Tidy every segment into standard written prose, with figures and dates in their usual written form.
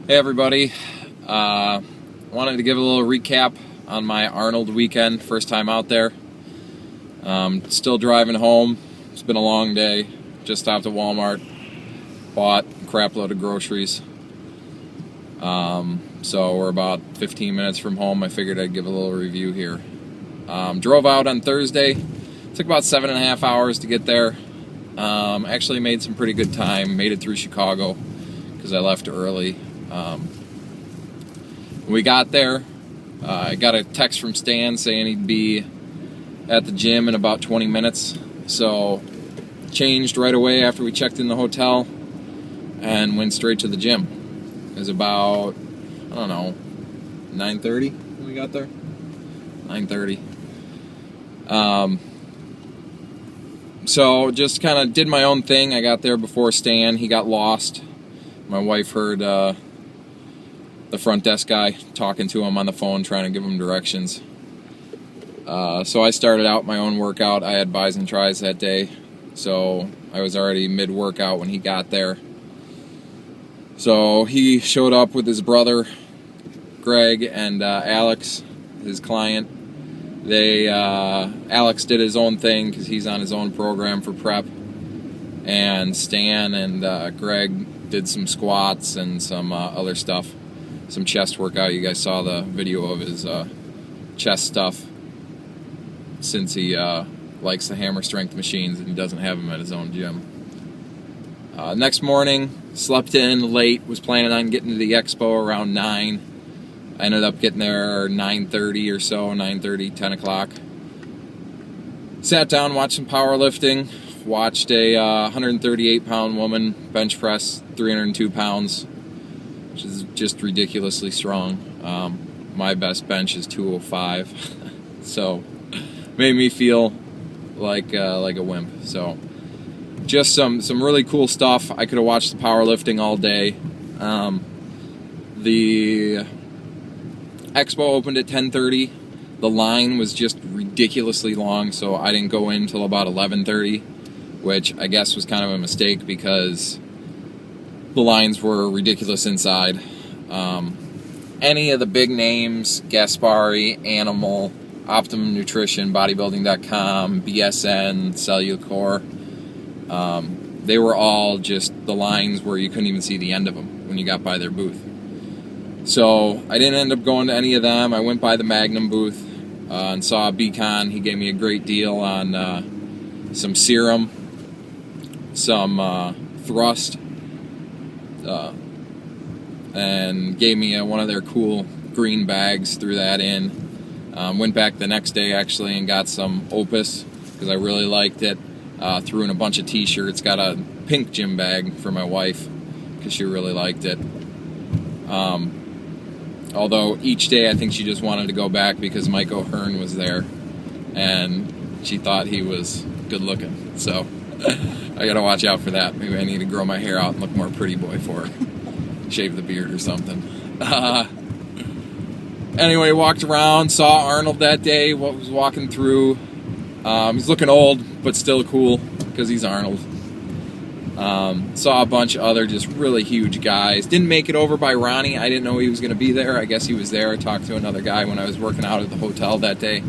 Hey everybody, wanted to give a little recap on my Arnold weekend, first time out there. Still driving home, it's been a long day, just stopped at Walmart, bought a crap load of groceries. So we're about 15 minutes from home. I figured I'd give a little review here. Drove out on Thursday, took about 7.5 hours to get there. Actually made some pretty good time, made it through Chicago because I left early. When we got there, I got a text from Stan saying he'd be at the gym in about 20 minutes. So changed right away after we checked in the hotel and went straight to the gym. It was about, I don't know, 9:30 when we got there. 9:30. So just kind of did my own thing. I got there before Stan. He got lost. My wife heard the front desk guy talking to him on the phone, trying to give him directions. So I started out my own workout. I had bis and tris that day, so I was already mid-workout when he got there. So he showed up with his brother, Greg, and Alex, his client. Alex did his own thing because he's on his own program for prep, and Stan and Greg did some squats and some other stuff, some chest workout. You guys saw the video of his chest stuff, since he likes the hammer strength machines and he doesn't have them at his own gym. Next morning, slept in late, was planning on getting to the expo around 9. I ended up getting there 9:30 or so, 9:30, 10 o'clock. Sat down, watched some powerlifting, watched a 138-pound woman bench press 302 pounds, which is just ridiculously strong. My best bench is 205, so made me feel like a wimp. So just some really cool stuff. I could have watched the powerlifting all day. The expo opened at 10:30. The line was just ridiculously long, so I didn't go in until about 11:30, which I guess was kind of a mistake because the lines were ridiculous inside. Any of the big names, Gaspari, Animal, Optimum Nutrition, Bodybuilding.com, BSN, Cellucor, they were all just the lines where you couldn't even see the end of them when you got by their booth. So I didn't end up going to any of them. I went by the Magnum booth and saw Beacon. He gave me a great deal on some serum, some thrust, and gave me one of their cool green bags. Threw that in. Went back the next day actually and got some Opus because I really liked it. Threw in a bunch of t-shirts. Got a pink gym bag for my wife because she really liked it. Although each day I think she just wanted to go back because Mike O'Hearn was there and she thought he was good looking. So I gotta watch out for that. Maybe I need to grow my hair out and look more pretty boy for her. Shave the beard or something. Anyway, walked around, saw Arnold that day, was walking through. He's looking old, but still cool because he's Arnold. Saw a bunch of other just really huge guys. Didn't make it over by Ronnie. I didn't know he was going to be there. I guess he was there. I talked to another guy when I was working out at the hotel that day.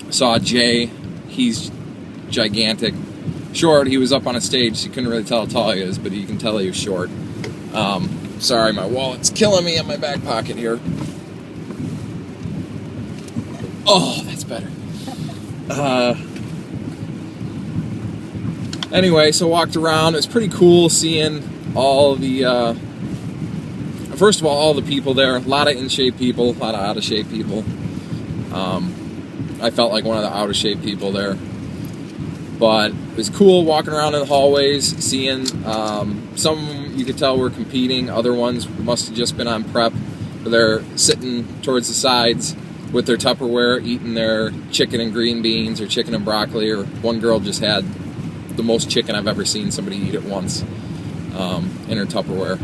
Saw Jay. He's gigantic. Short. He was up on a stage, so you couldn't really tell how tall he is, but you can tell he was short. Sorry, my wallet's killing me in my back pocket here. Oh, that's better. Anyway, so walked around. It was pretty cool seeing all the, first of all the people there. A lot of in-shape people, a lot of out-of-shape people. I felt like one of the out-of-shape people there. But it was cool walking around in the hallways, seeing some you could tell were competing. Other ones must have just been on prep. They're sitting towards the sides with their Tupperware, eating their chicken and green beans or chicken and broccoli. Or one girl just had the most chicken I've ever seen somebody eat at once in her Tupperware.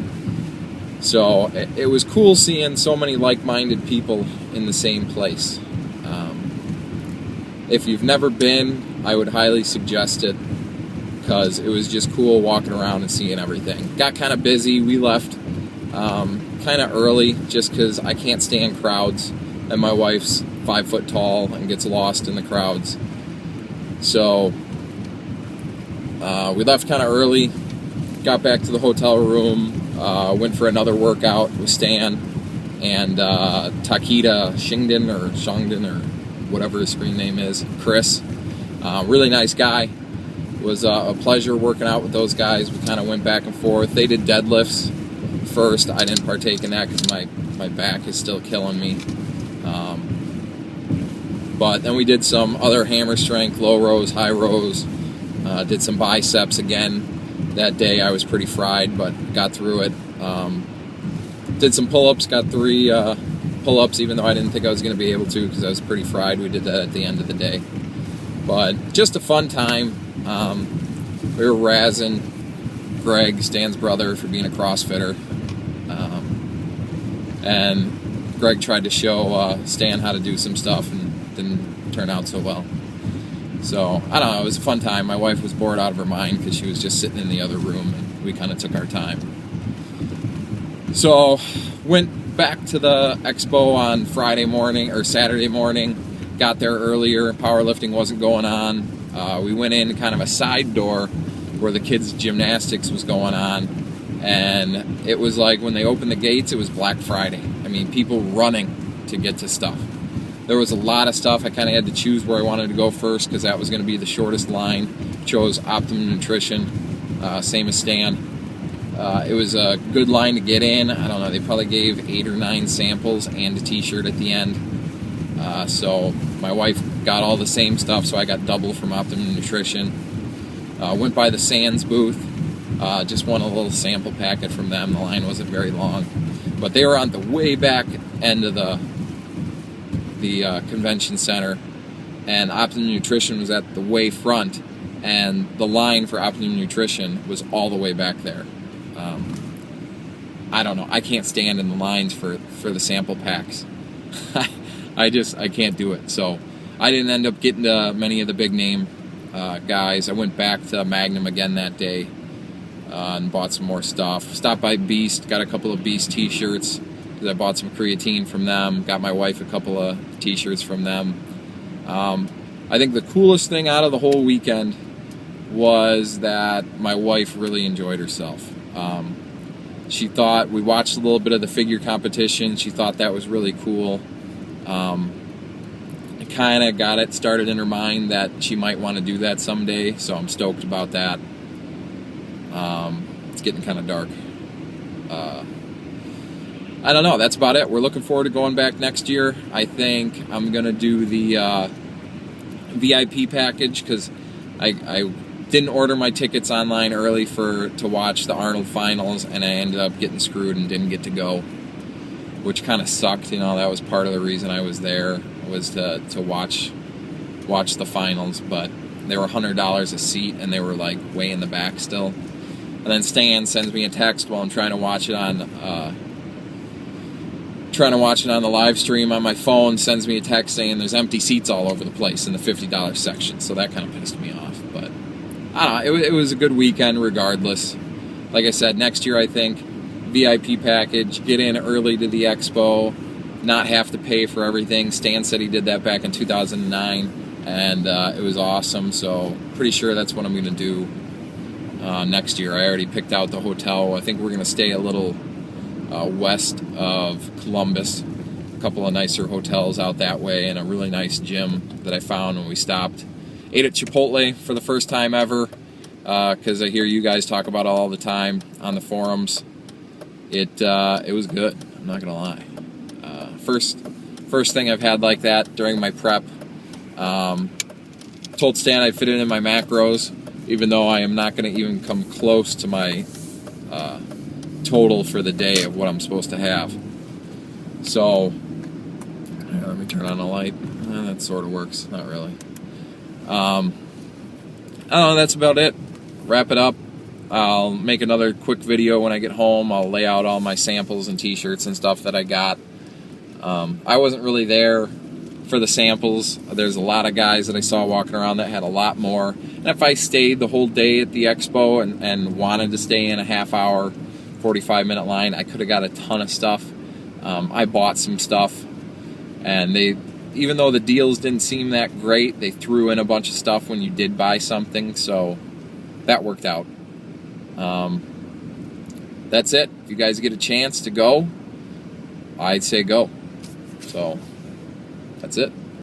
So it was cool seeing so many like-minded people in the same place. If you've never been, I would highly suggest it. because it was just cool walking around and seeing everything. Got kind of busy. We left kind of early just because I can't stand crowds, and my wife's 5 foot tall and gets lost in the crowds. So we left kind of early, got back to the hotel room, went for another workout with Stan and Takeda Shingden or whatever his screen name is, Chris. Really nice guy. It was a pleasure working out with those guys. We kind of went back and forth. They did deadlifts first. I didn't partake in that because my back is still killing me. But then we did some other hammer strength, low rows, high rows. Did some biceps again that day. I was pretty fried, but got through it. Did some pull-ups, got 3 pull-ups, even though I didn't think I was going to be able to because I was pretty fried. We did that at the end of the day. But just a fun time. We were razzing Greg, Stan's brother, for being a CrossFitter. And Greg tried to show Stan how to do some stuff and didn't turn out so well. So, I don't know, it was a fun time. My wife was bored out of her mind because she was just sitting in the other room, and we kind of took our time. So, went back to the expo on Friday morning, or Saturday morning, got there earlier, powerlifting wasn't going on. We went in kind of a side door where the kids' gymnastics was going on, and it was like when they opened the gates, it was Black Friday. I mean, people running to get to stuff. There was a lot of stuff. I kind of had to choose where I wanted to go first because that was going to be the shortest line. Chose Optimum Nutrition, same as Stan. It was a good line to get in. I don't know, they probably gave 8 or 9 samples and a t-shirt at the end. So my wife got all the same stuff, so I got double from Optimum Nutrition. Went by the Sands booth. Just won a little sample packet from them. The line wasn't very long. But they were on the way back end of the convention center, and Optimum Nutrition was at the way front, and the line for Optimum Nutrition was all the way back there. I don't know, I can't stand in the lines for the sample packs. I can't do it. So I didn't end up getting to many of the big name guys. I went back to Magnum again that day and bought some more stuff. Stopped by Beast, got a couple of Beast t-shirts. I bought some creatine from them, got my wife a couple of t-shirts from them. I think the coolest thing out of the whole weekend was that my wife really enjoyed herself. She thought, we watched a little bit of the figure competition, she thought that was really cool. It kind of got it started in her mind that she might want to do that someday, so I'm stoked about that. It's getting kind of dark. I don't know, that's about it. We're looking forward to going back next year. I think I'm going to do the VIP package because I didn't order my tickets online early to watch the Arnold finals, and I ended up getting screwed and didn't get to go, which kind of sucked. You know, that was part of the reason I was there, was to watch the finals, but they were $100 a seat, and they were like way in the back still. And then Stan sends me a text while I'm trying to watch it on the live stream on my phone, sends me a text saying there's empty seats all over the place in the $50 section, so that kind of pissed me off. But I don't know, it was a good weekend regardless. Like I said, next year I think VIP package, get in early to the expo, not have to pay for everything. Stan said he did that back in 2009, and it was awesome, so pretty sure that's what I'm going to do next year. I already picked out the hotel. I think we're going to stay a little west of Columbus, a couple of nicer hotels out that way, and a really nice gym that I found when we stopped. Ate at Chipotle for the first time ever, because I hear you guys talk about it all the time on the forums. It was good, I'm not gonna lie. First thing I've had like that during my prep. Told Stan I'd fit it in my macros, even though I am not going to even come close to my total for the day of what I'm supposed to have. So, let me turn on the light. That sort of works, not really. I don't know, that's about it. Wrap it up. I'll make another quick video when I get home. I'll lay out all my samples and t-shirts and stuff that I got. I wasn't really there for the samples. There's a lot of guys that I saw walking around that had a lot more. And if I stayed the whole day at the expo and wanted to stay in a half hour, 45-minute line, I could have got a ton of stuff. I bought some stuff, and even though the deals didn't seem that great, they threw in a bunch of stuff when you did buy something, so that worked out. That's it. If you guys get a chance to go, I'd say go. So that's it.